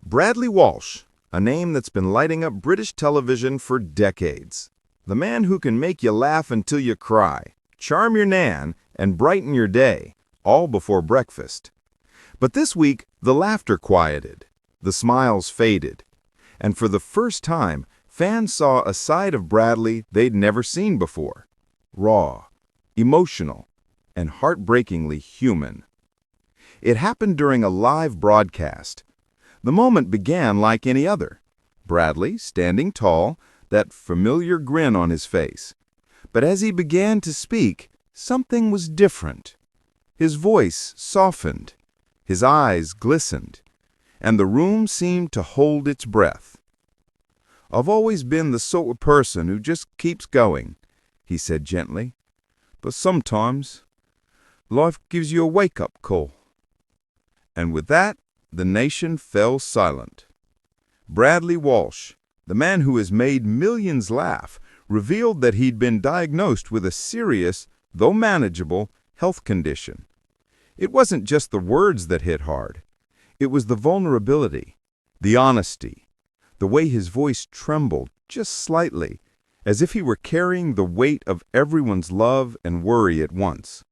Bradley Walsh, a name that's been lighting up British television for decades. The man who can make you laugh until you cry, charm your nan, and brighten your day, all before breakfast. But this week, the laughter quieted, the smiles faded, and for the first time, fans saw a side of Bradley they'd never seen before. Raw, emotional, and heartbreakingly human. It happened during a live broadcast. The moment began like any other. Bradley, standing tall, that familiar grin on his face. But as he began to speak, something was different. His voice softened, his eyes glistened, and the room seemed to hold its breath. "I've always been the sort of person who just keeps going," he said gently. "But sometimes, life gives you a wake-up call." And with that, the nation fell silent. Bradley Walsh, the man who has made millions laugh, revealed that he'd been diagnosed with a serious, though manageable, health condition. It wasn't just the words that hit hard. It was the vulnerability, the honesty, the way his voice trembled just slightly, as if he were carrying the weight of everyone's love and worry at once.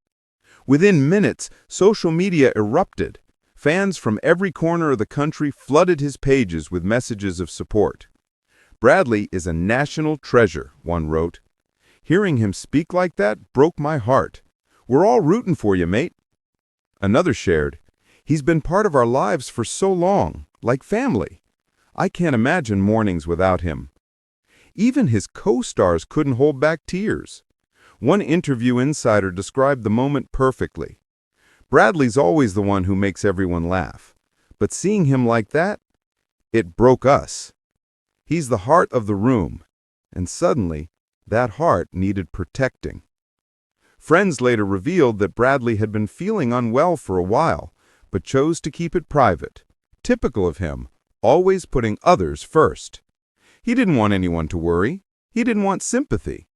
Within minutes, social media erupted. Fans from every corner of the country flooded his pages with messages of support. "Bradley is a national treasure," one wrote. "Hearing him speak like that broke my heart. We're all rooting for you, mate." Another shared, "He's been part of our lives for so long, like family. I can't imagine mornings without him." Even his co-stars couldn't hold back tears. One interview insider described the moment perfectly. "Bradley's always the one who makes everyone laugh. But seeing him like that, it broke us. He's the heart of the room, and suddenly, that heart needed protecting." Friends later revealed that Bradley had been feeling unwell for a while, but chose to keep it private. Typical of him, always putting others first. He didn't want anyone to worry. He didn't want sympathy.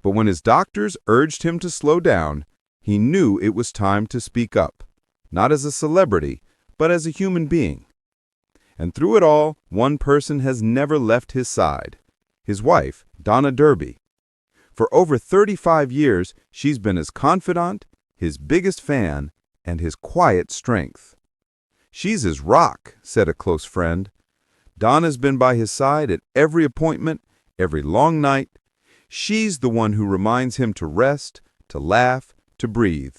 But when his doctors urged him to slow down, he knew it was time to speak up, not as a celebrity, but as a human being. And through it all, one person has never left his side, his wife, Donna Derby. For over 35 years, she's been his confidant, his biggest fan, and his quiet strength. "She's his rock," said a close friend. "Donna's been by his side at every appointment, every long night. She's the one who reminds him to rest, to laugh, to breathe."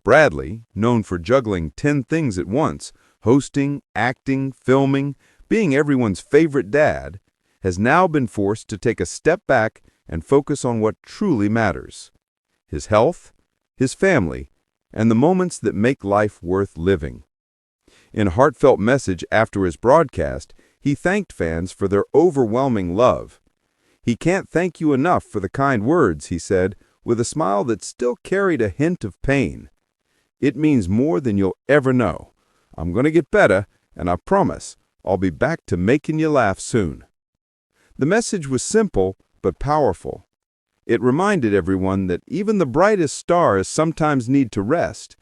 Bradley, known for juggling 10 things at once, hosting, acting, filming, being everyone's favorite dad, has now been forced to take a step back and focus on what truly matters: his health, his family, and the moments that make life worth living. In a heartfelt message after his broadcast, he thanked fans for their overwhelming love. "He can't thank you enough for the kind words," he said, with a smile that still carried a hint of pain. "It means more than you'll ever know. I'm going to get better, and I promise I'll be back to making you laugh soon." The message was simple but powerful. It reminded everyone that even the brightest stars sometimes need to rest,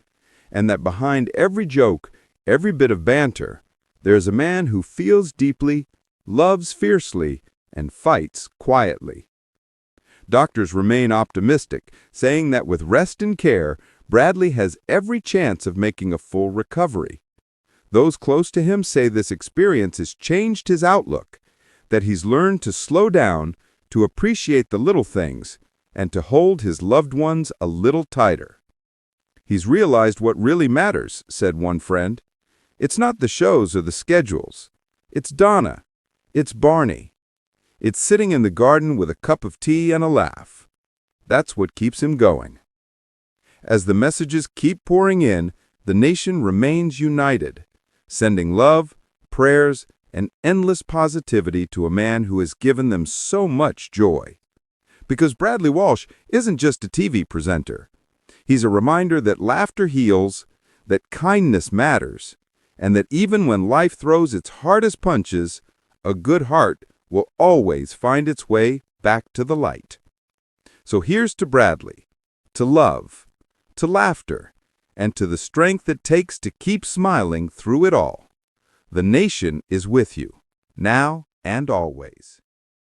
and that behind every joke, every bit of banter, there's a man who feels deeply, loves fiercely, and fights quietly. Doctors remain optimistic, saying that with rest and care, Bradley has every chance of making a full recovery. Those close to him say this experience has changed his outlook, that he's learned to slow down, to appreciate the little things, and to hold his loved ones a little tighter. "He's realized what really matters," said one friend. "It's not the shows or the schedules. It's Donna. It's Barney. It's sitting in the garden with a cup of tea and a laugh. That's what keeps him going." As the messages keep pouring in, the nation remains united, sending love, prayers, and endless positivity to a man who has given them so much joy. Because Bradley Walsh isn't just a TV presenter. He's a reminder that laughter heals, that kindness matters, and that even when life throws its hardest punches, a good heart will always find its way back to the light. So here's to Bradley, to love, to laughter, and to the strength it takes to keep smiling through it all. The nation is with you, now and always.